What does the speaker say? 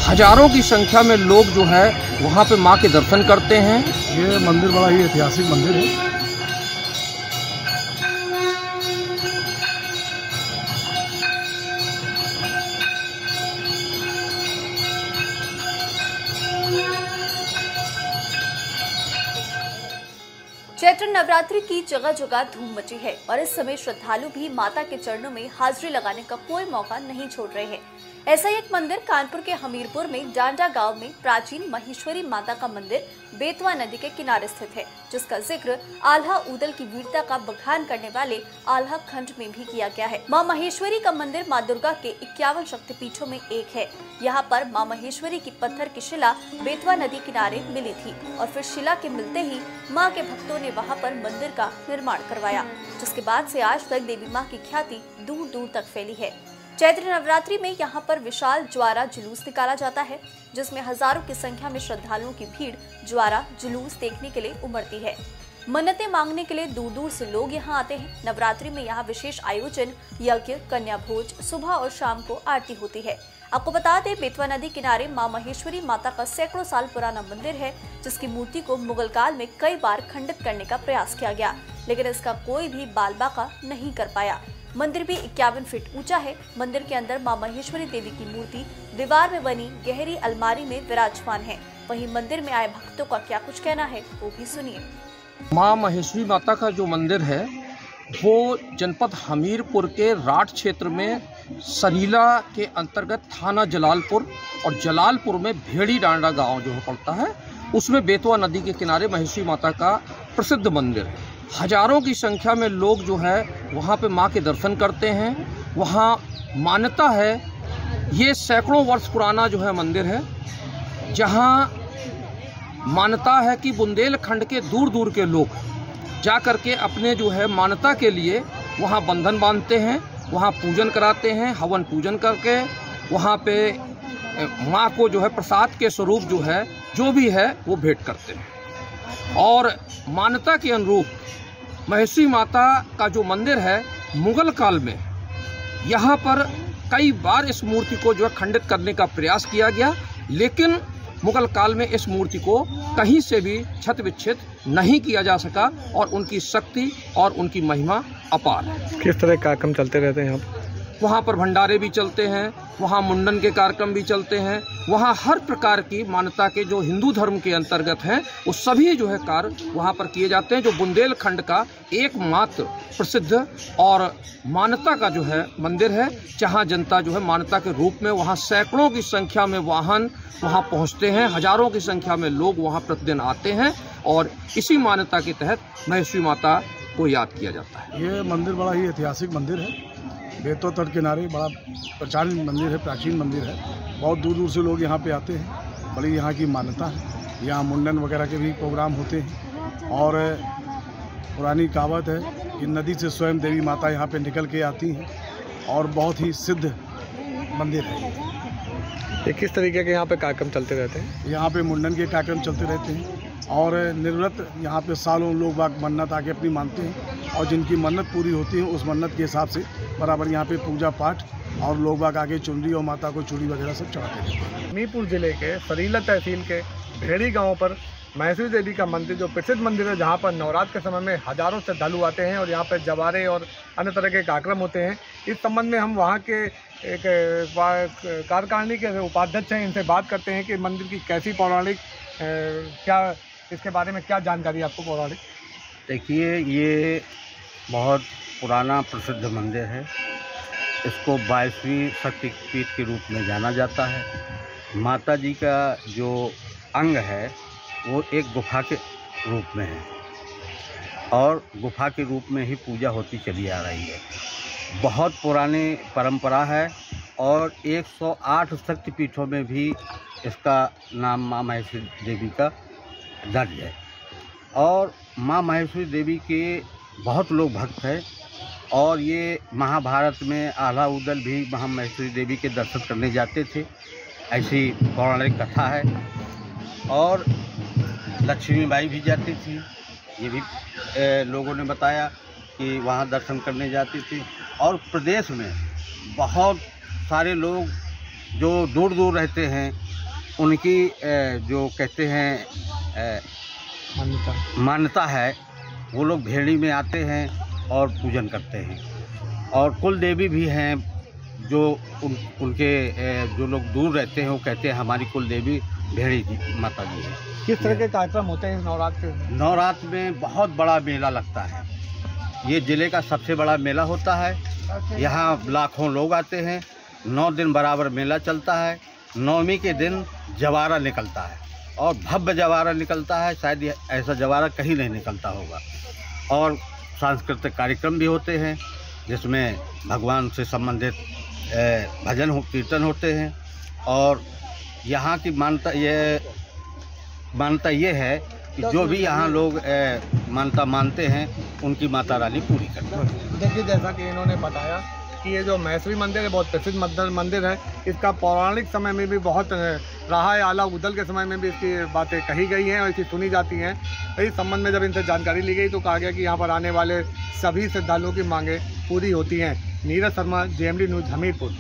हजारों की संख्या में लोग जो है वहाँ पे माँ के दर्शन करते हैं। ये मंदिर बड़ा ही ऐतिहासिक मंदिर है। चैत्र नवरात्रि की जगह जगह धूम मची है और इस समय श्रद्धालु भी माता के चरणों में हाजिरी लगाने का कोई मौका नहीं छोड़ रहे हैं। ऐसा ही एक मंदिर कानपुर के हमीरपुर में डांडा गांव में प्राचीन महेश्वरी माता का मंदिर बेतवा नदी के किनारे स्थित है, जिसका जिक्र आल्हा ऊदल की वीरता का बखान करने वाले आल्हा खंड में भी किया गया है। मां महेश्वरी का मंदिर मां दुर्गा के 51 शक्तिपीठों में एक है। यहाँ पर मां महेश्वरी की पत्थर की शिला बेतवा नदी किनारे मिली थी और फिर शिला के मिलते ही मां के भक्तों ने वहाँ पर मंदिर का निर्माण करवाया, जिसके बाद से आज तक देवी मां की ख्याति दूर दूर तक फैली है। चैत्र नवरात्रि में यहाँ पर विशाल ज्वारा जुलूस निकाला जाता है, जिसमें हजारों की संख्या में श्रद्धालुओं की भीड़ ज्वारा जुलूस देखने के लिए उमड़ती है। मन्नतें मांगने के लिए दूर दूर से लोग यहाँ आते हैं। नवरात्रि में यहाँ विशेष आयोजन, यज्ञ, कन्या भोज, सुबह और शाम को आरती होती है। आपको बता दें, बेतवा नदी किनारे मां महेश्वरी माता का सैकड़ों साल पुराना मंदिर है, जिसकी मूर्ति को मुगल काल में कई बार खंडित करने का प्रयास किया गया, लेकिन इसका कोई भी बाल बाका नहीं कर पाया। मंदिर भी 51 फीट ऊंचा है। मंदिर के अंदर मां महेश्वरी देवी की मूर्ति दीवार में बनी गहरी अलमारी में विराजमान है। वहीं मंदिर में आए भक्तों का क्या कुछ कहना है, वो भी सुनिए। माँ महेश्वरी माता का जो मंदिर है वो जनपद हमीरपुर के राठ क्षेत्र में सरीला के अंतर्गत थाना जलालपुर और जलालपुर में भेड़ी डांडा गांव जो पड़ता है, उसमें बेतवा नदी के किनारे महेश्वरी माता का प्रसिद्ध मंदिर है। हजारों की संख्या में लोग जो है वहाँ पे माँ के दर्शन करते हैं। वहाँ मान्यता है, ये सैकड़ों वर्ष पुराना जो है मंदिर है, जहाँ मान्यता है कि बुंदेलखंड के दूर दूर के लोग जा करके अपने जो है मान्यता के लिए वहाँ बंधन बांधते हैं, वहाँ पूजन कराते हैं, हवन पूजन करके वहाँ पे माँ को जो है प्रसाद के स्वरूप जो है जो भी है वो भेंट करते हैं। और मान्यता के अनुरूप महेश्वरी माता का जो मंदिर है, मुगल काल में यहाँ पर कई बार इस मूर्ति को जो है खंडित करने का प्रयास किया गया, लेकिन मुगल काल में इस मूर्ति को कहीं से भी छत विच्छेद नहीं किया जा सका और उनकी शक्ति और उनकी महिमा अपार है। किस तरह कार्यक्रम चलते रहते हैं यहाँ? वहाँ पर भंडारे भी चलते हैं, वहाँ मुंडन के कार्यक्रम भी चलते हैं, वहाँ हर प्रकार की मान्यता के जो हिंदू धर्म के अंतर्गत हैं वो सभी जो है कार्य वहाँ पर किए जाते हैं। जो बुंदेलखंड का एकमात्र प्रसिद्ध और मान्यता का जो है मंदिर है, जहाँ जनता जो है मान्यता के रूप में वहाँ सैकड़ों की संख्या में वाहन वहाँ पहुँचते हैं, हजारों की संख्या में लोग वहाँ प्रतिदिन आते हैं और इसी मान्यता के तहत महेश्वरी माता को याद किया जाता है। ये मंदिर बड़ा ही ऐतिहासिक मंदिर है। बेतवा तट किनारे बड़ा प्राचीन मंदिर है, प्राचीन मंदिर है। बहुत दूर दूर से लोग यहाँ पे आते हैं। बड़ी यहाँ की मान्यता है। यहाँ मुंडन वगैरह के भी प्रोग्राम होते हैं और पुरानी कहावत है कि नदी से स्वयं देवी माता यहाँ पे निकल के आती हैं और बहुत ही सिद्ध मंदिर है। ये किस तरीके के यहाँ पे कार्यक्रम चलते रहते हैं? यहाँ पे मुंडन के कार्यक्रम चलते रहते हैं और निर्व्रत यहाँ पे सालों लोग बाग मन्नत आके अपनी मानते हैं और जिनकी मन्नत पूरी होती है उस मन्नत के हिसाब से बराबर यहाँ पे पूजा पाठ और लोग बाग आगे चुनरी और माता को चूड़ी वगैरह सब चढ़ाते रहते हैं। हमीरपुर जिले के सरीला तहसील के भेड़ी गांव पर महेश्वरी देवी का मंदिर जो प्रसिद्ध मंदिर है, जहां पर नवरात्र के समय में हजारों श्रद्धालु आते हैं और यहां पर जवारे और अन्य तरह के कार्यक्रम होते हैं। इस संबंध में हम वहां के एक कार्यकारिणी के उपाध्यक्ष हैं, इनसे बात करते हैं कि मंदिर की कैसी पौराणिक क्या इसके बारे में क्या जानकारी आपको पौराणिक? देखिए, ये बहुत पुराना प्रसिद्ध मंदिर है। इसको 22वीं शक्तिपीठ के रूप में जाना जाता है। माता जी का जो अंग है वो एक गुफा के रूप में है और गुफा के रूप में ही पूजा होती चली आ रही है। बहुत पुरानी परंपरा है और 108 शक्तिपीठों में भी इसका नाम माँ महेश्वरी देवी का दर्ज है और माँ महेश्वरी देवी के बहुत लोग भक्त हैं और ये महाभारत में आल्हा ऊदल भी माँ महेश्वरी देवी के दर्शन करने जाते थे, ऐसी पौराणिक कथा है। और लक्ष्मीबाई भी जाती थी, ये भी लोगों ने बताया कि वहाँ दर्शन करने जाती थी। और प्रदेश में बहुत सारे लोग जो दूर दूर रहते हैं उनकी जो कहते हैं मान्यता है, वो लोग भेड़ी में आते हैं और पूजन करते हैं। और कुल देवी भी हैं जो उनके जो लोग दूर रहते हैं वो कहते हैं हमारी कुल देवी भेड़ी जी माता जी है। किस तरह के कार्यक्रम होते हैं इस नवरात्र के? नवरात्र में बहुत बड़ा मेला लगता है। ये ज़िले का सबसे बड़ा मेला होता है। यहाँ लाखों लोग आते हैं। 9 दिन बराबर मेला चलता है। 9वीं के दिन जवारा निकलता है और भव्य जवारा निकलता है। शायद ऐसा जवारा कहीं नहीं निकलता होगा। और सांस्कृतिक कार्यक्रम भी होते हैं जिसमें भगवान से संबंधित भजन कीर्तन होते हैं। और यहाँ की मान्यता ये है कि जो भी यहाँ लोग मान्यता मानते हैं उनकी माता रानी पूरी करते हैं। देखिए, जैसा कि इन्होंने बताया कि ये जो महेश्वरी मंदिर है बहुत प्रसिद्ध मंदिर है। इसका पौराणिक समय में भी बहुत रहा है। आला उदल के समय में भी इसकी बातें कही गई हैं और इसकी सुनी जाती हैं। इस संबंध में जब इनसे जानकारी ली गई तो कहा गया कि यहाँ पर आने वाले सभी श्रद्धालुओं की मांगें पूरी होती हैं। Neeraj Sharma, JMD news, Hamirpur.